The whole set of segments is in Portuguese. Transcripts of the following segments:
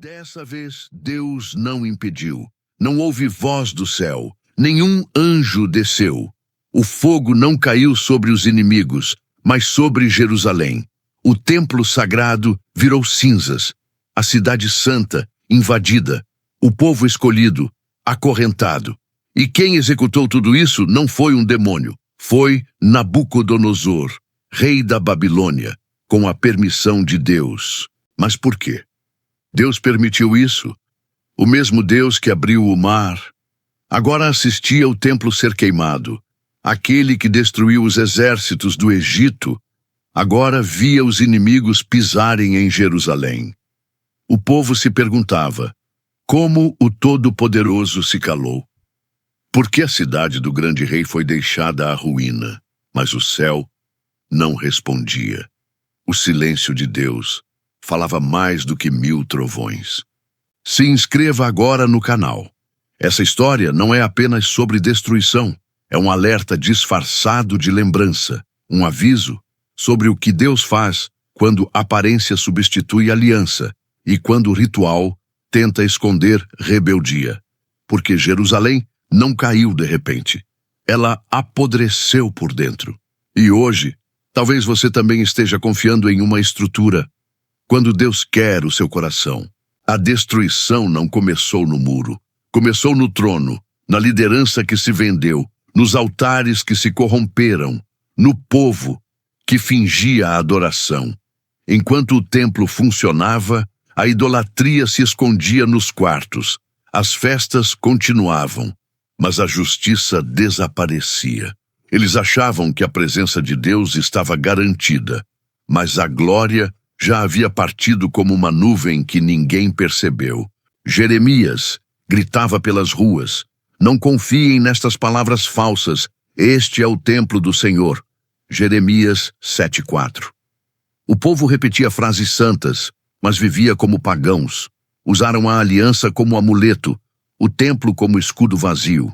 Dessa vez, Deus não impediu. Não houve voz do céu. Nenhum anjo desceu. O fogo não caiu sobre os inimigos, mas sobre Jerusalém. O templo sagrado virou cinzas. A cidade santa, invadida. O povo escolhido, acorrentado. E quem executou tudo isso não foi um demônio. Foi Nabucodonosor, rei da Babilônia, com a permissão de Deus. Mas por quê? Deus permitiu isso. O mesmo Deus que abriu o mar, agora assistia o templo ser queimado. Aquele que destruiu os exércitos do Egito, agora via os inimigos pisarem em Jerusalém. O povo se perguntava, como o Todo-Poderoso se calou? Por que a cidade do grande rei foi deixada à ruína? Mas o céu não respondia. O silêncio de Deus falava mais do que 1000 trovões. Se inscreva agora no canal. Essa história não é apenas sobre destruição, é um alerta disfarçado de lembrança, um aviso sobre o que Deus faz quando aparência substitui aliança e quando o ritual tenta esconder rebeldia. Porque Jerusalém não caiu de repente. Ela apodreceu por dentro. E hoje, talvez você também esteja confiando em uma estrutura. Quando Deus quer o seu coração, a destruição não começou no muro. Começou no trono, na liderança que se vendeu, nos altares que se corromperam, no povo que fingia a adoração. Enquanto o templo funcionava, a idolatria se escondia nos quartos. As festas continuavam, mas a justiça desaparecia. Eles achavam que a presença de Deus estava garantida, mas a glória já havia partido como uma nuvem que ninguém percebeu. Jeremias gritava pelas ruas, não confiem nestas palavras falsas, este é o templo do Senhor. Jeremias 7:4. O povo repetia frases santas, mas vivia como pagãos. Usaram a aliança como amuleto, o templo como escudo vazio.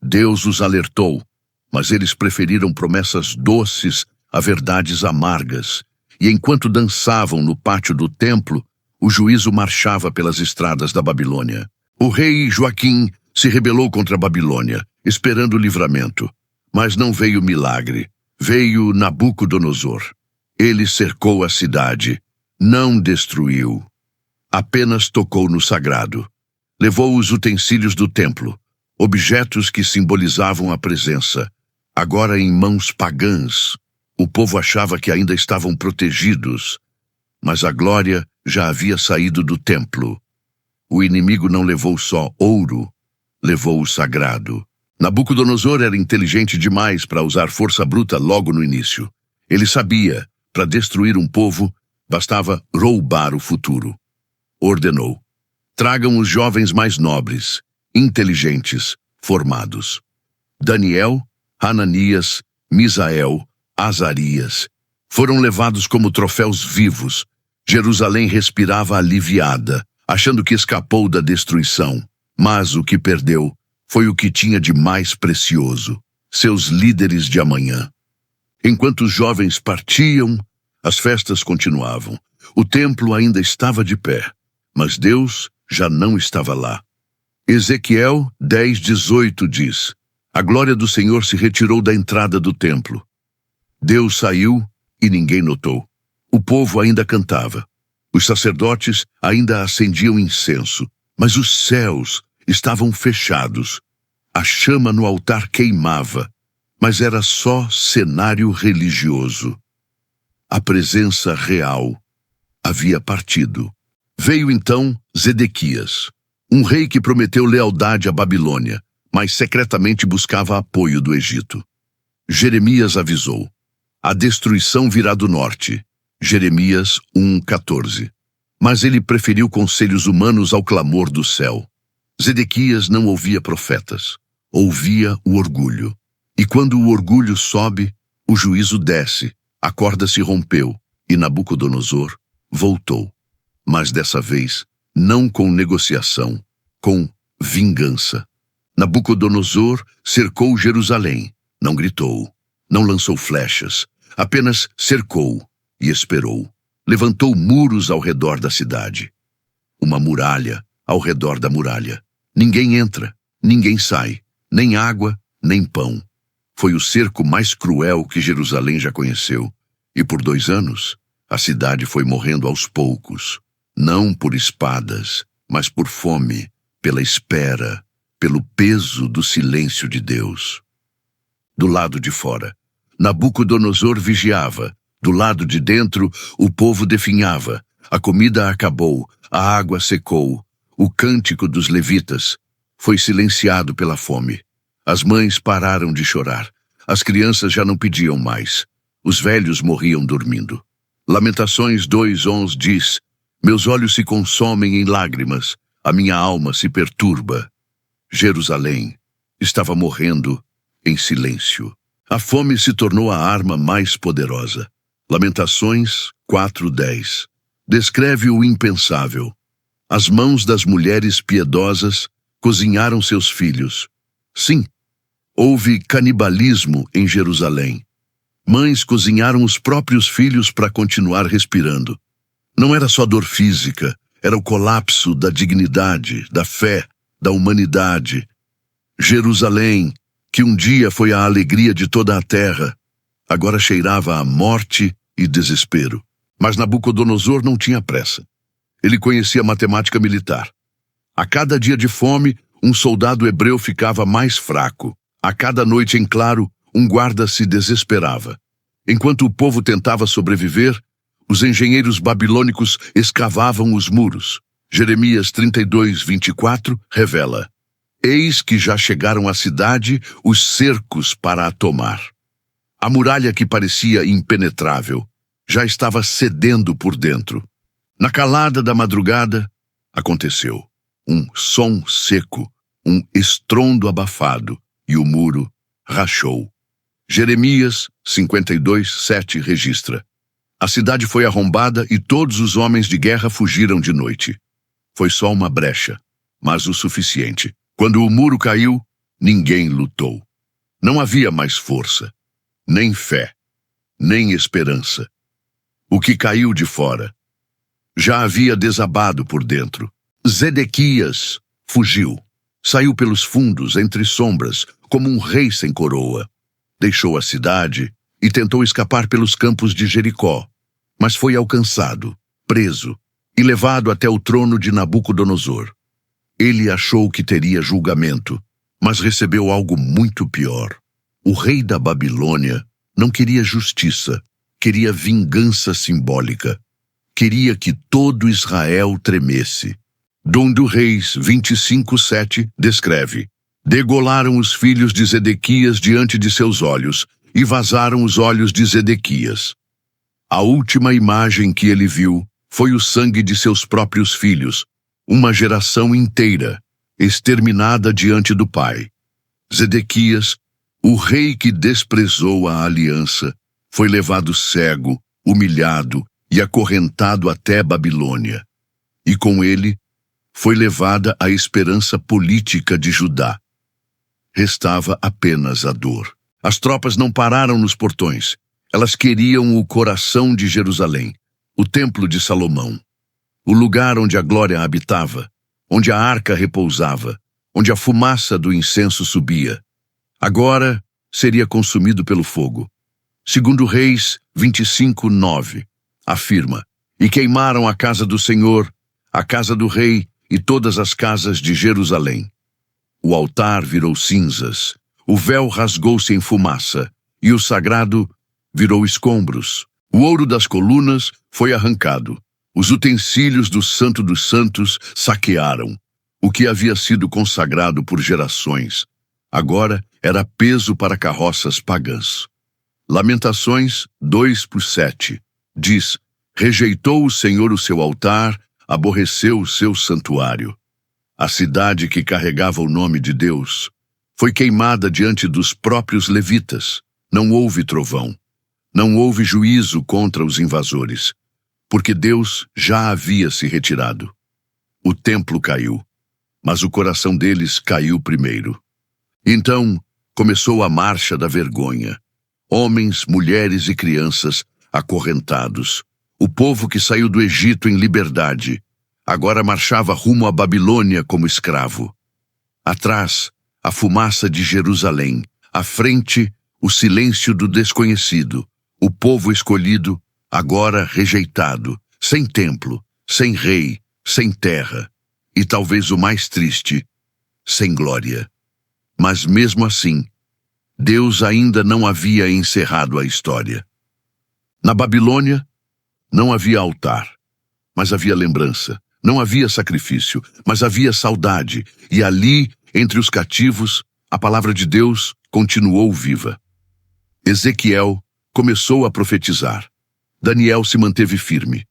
Deus os alertou, mas eles preferiram promessas doces a verdades amargas. E enquanto dançavam no pátio do templo, o juízo marchava pelas estradas da Babilônia. O rei Joaquim se rebelou contra a Babilônia, esperando o livramento. Mas não veio milagre. Veio Nabucodonosor. Ele cercou a cidade. Não destruiu. Apenas tocou no sagrado. Levou os utensílios do templo, objetos que simbolizavam a presença, agora em mãos pagãs. O povo achava que ainda estavam protegidos, mas a glória já havia saído do templo. O inimigo não levou só ouro, levou o sagrado. Nabucodonosor era inteligente demais para usar força bruta logo no início. Ele sabia, para destruir um povo, bastava roubar o futuro. Ordenou: tragam os jovens mais nobres, inteligentes, formados. Daniel, Hananias, Misael, Azarias foram levados como troféus vivos. Jerusalém respirava aliviada, achando que escapou da destruição. Mas o que perdeu foi o que tinha de mais precioso: seus líderes de amanhã. Enquanto os jovens partiam, as festas continuavam. O templo ainda estava de pé, mas Deus já não estava lá. Ezequiel 10:18 diz: a glória do Senhor se retirou da entrada do templo. Deus saiu e ninguém notou. O povo ainda cantava. Os sacerdotes ainda acendiam incenso, mas os céus estavam fechados. A chama no altar queimava, mas era só cenário religioso. A presença real havia partido. Veio então Zedequias, um rei que prometeu lealdade à Babilônia, mas secretamente buscava apoio do Egito. Jeremias avisou: a destruição virá do norte. Jeremias 1:14. Mas ele preferiu conselhos humanos ao clamor do céu. Zedequias não ouvia profetas, ouvia o orgulho. E quando o orgulho sobe, o juízo desce, a corda se rompeu e Nabucodonosor voltou. Mas dessa vez, não com negociação, com vingança. Nabucodonosor cercou Jerusalém, não gritou, não lançou flechas, apenas cercou e esperou. Levantou muros ao redor da cidade. uma muralha ao redor da muralha. Ninguém entra, ninguém sai, nem água, nem pão. Foi o cerco mais cruel que Jerusalém já conheceu, e por 2 anos a cidade foi morrendo aos poucos, não por espadas, mas por fome, pela espera, pelo peso do silêncio de Deus. Do lado de fora, Nabucodonosor vigiava. Do lado de dentro, o povo definhava. A comida acabou, a água secou. O cântico dos levitas foi silenciado pela fome. As mães pararam de chorar. As crianças já não pediam mais. Os velhos morriam dormindo. Lamentações 2:11 diz: meus olhos se consomem em lágrimas, a minha alma se perturba. Jerusalém estava morrendo em silêncio. A fome se tornou a arma mais poderosa. Lamentações 4:10 descreve o impensável. As mãos das mulheres piedosas cozinharam seus filhos. Sim, houve canibalismo em Jerusalém. Mães cozinharam os próprios filhos para continuar respirando. Não era só dor física, era o colapso da dignidade, da fé, da humanidade. Jerusalém, que um dia foi a alegria de toda a terra, agora cheirava a morte e desespero. Mas Nabucodonosor não tinha pressa. Ele conhecia matemática militar. A cada dia de fome, um soldado hebreu ficava mais fraco. A cada noite em claro, um guarda se desesperava. Enquanto o povo tentava sobreviver, os engenheiros babilônicos escavavam os muros. Jeremias 32:24 revela: eis que já chegaram à cidade os cercos para a tomar. A muralha que parecia impenetrável já estava cedendo por dentro. Na calada da madrugada, aconteceu. Um som seco, um estrondo abafado, e o muro rachou. Jeremias 52:7 registra: a cidade foi arrombada e todos os homens de guerra fugiram de noite. Foi só uma brecha, mas o suficiente. Quando o muro caiu, ninguém lutou. Não havia mais força, nem fé, nem esperança. O que caiu de fora já havia desabado por dentro. Zedequias fugiu. Saiu pelos fundos, entre sombras, como um rei sem coroa. Deixou a cidade e tentou escapar pelos campos de Jericó, mas foi alcançado, preso e levado até o trono de Nabucodonosor. Ele achou que teria julgamento, mas recebeu algo muito pior. O rei da Babilônia não queria justiça, queria vingança simbólica. Queria que todo Israel tremesse. 2 Reis 25:7 descreve: degolaram os filhos de Zedequias diante de seus olhos e vazaram os olhos de Zedequias. A última imagem que ele viu foi o sangue de seus próprios filhos, uma geração inteira, exterminada diante do pai. Zedequias, o rei que desprezou a aliança, foi levado cego, humilhado e acorrentado até Babilônia. E com ele foi levada a esperança política de Judá. Restava apenas a dor. As tropas não pararam nos portões. Elas queriam o coração de Jerusalém, o templo de Salomão, o lugar onde a glória habitava, onde a arca repousava, onde a fumaça do incenso subia. Agora seria consumido pelo fogo. 2 Reis 25:9 afirma: e queimaram a casa do Senhor, a casa do rei e todas as casas de Jerusalém. O altar virou cinzas, o véu rasgou-se em fumaça, e o sagrado virou escombros. O ouro das colunas foi arrancado. Os utensílios do Santo dos Santos saquearam. O que havia sido consagrado por gerações, agora era peso para carroças pagãs. Lamentações 2:7 diz: rejeitou o Senhor o seu altar, aborreceu o seu santuário. A cidade que carregava o nome de Deus foi queimada diante dos próprios levitas. Não houve trovão. Não houve juízo contra os invasores, porque Deus já havia se retirado. O templo caiu, mas o coração deles caiu primeiro. Então começou a marcha da vergonha. Homens, mulheres e crianças acorrentados. O povo que saiu do Egito em liberdade, agora marchava rumo à Babilônia como escravo. Atrás, a fumaça de Jerusalém. À frente, o silêncio do desconhecido. O povo escolhido, agora rejeitado, sem templo, sem rei, sem terra. E talvez o mais triste, sem glória. Mas mesmo assim, Deus ainda não havia encerrado a história. Na Babilônia, não havia altar, mas havia lembrança. Não havia sacrifício, mas havia saudade. E ali, entre os cativos, a palavra de Deus continuou viva. Ezequiel começou a profetizar. Daniel se manteve firme.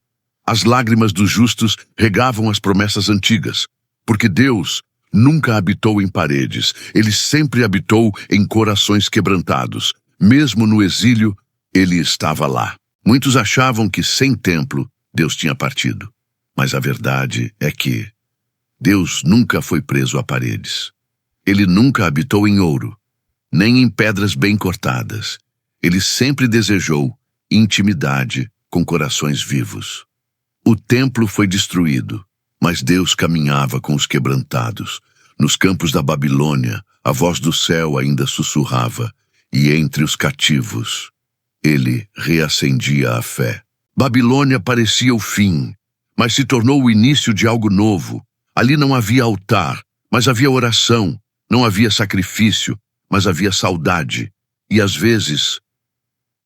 As lágrimas dos justos regavam as promessas antigas, porque Deus nunca habitou em paredes, ele sempre habitou em corações quebrantados. Mesmo no exílio, ele estava lá. Muitos achavam que sem templo, Deus tinha partido. Mas a verdade é que Deus nunca foi preso a paredes. Ele nunca habitou em ouro, nem em pedras bem cortadas. Ele sempre desejou intimidade com corações vivos. O templo foi destruído, mas Deus caminhava com os quebrantados. Nos campos da Babilônia, a voz do céu ainda sussurrava, e entre os cativos, ele reacendia a fé. Babilônia parecia o fim, mas se tornou o início de algo novo. Ali não havia altar, mas havia oração. Não havia sacrifício, mas havia saudade. E às vezes,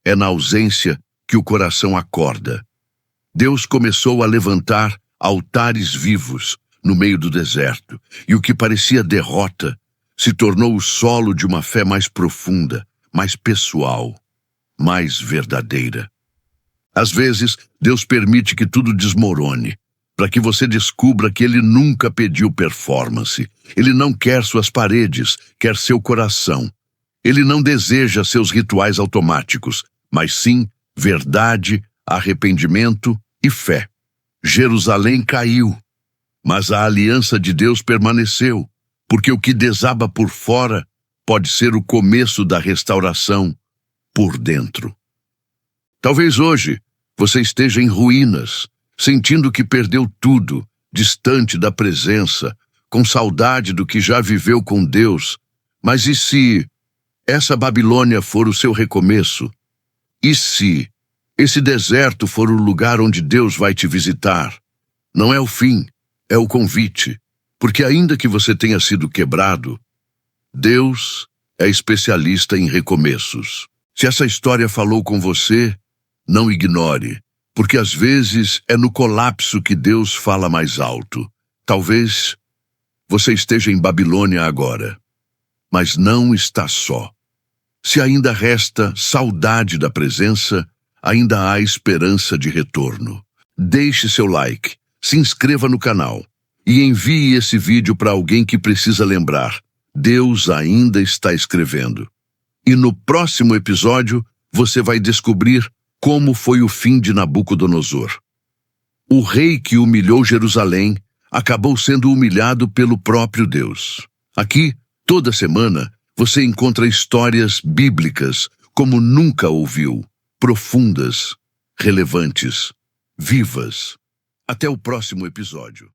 é na ausência que o coração acorda. Deus começou a levantar altares vivos no meio do deserto, e o que parecia derrota se tornou o solo de uma fé mais profunda, mais pessoal, mais verdadeira. Às vezes, Deus permite que tudo desmorone, para que você descubra que Ele nunca pediu performance. Ele não quer suas paredes, quer seu coração. Ele não deseja seus rituais automáticos, mas sim verdade, arrependimento e fé. Jerusalém caiu, mas a aliança de Deus permaneceu, porque o que desaba por fora pode ser o começo da restauração por dentro. Talvez hoje você esteja em ruínas, sentindo que perdeu tudo, distante da presença, com saudade do que já viveu com Deus. Mas e se essa Babilônia for o seu recomeço? E se esse deserto for o lugar onde Deus vai te visitar? Não é o fim, é o convite, porque ainda que você tenha sido quebrado, Deus é especialista em recomeços. Se essa história falou com você, não ignore, porque às vezes é no colapso que Deus fala mais alto. Talvez você esteja em Babilônia agora, mas não está só. Se ainda resta saudade da presença, ainda há esperança de retorno. Deixe seu like, se inscreva no canal e envie esse vídeo para alguém que precisa lembrar. Deus ainda está escrevendo. E no próximo episódio, você vai descobrir como foi o fim de Nabucodonosor. O rei que humilhou Jerusalém acabou sendo humilhado pelo próprio Deus. Aqui, toda semana, você encontra histórias bíblicas como nunca ouviu, profundas, relevantes, vivas. Até o próximo episódio.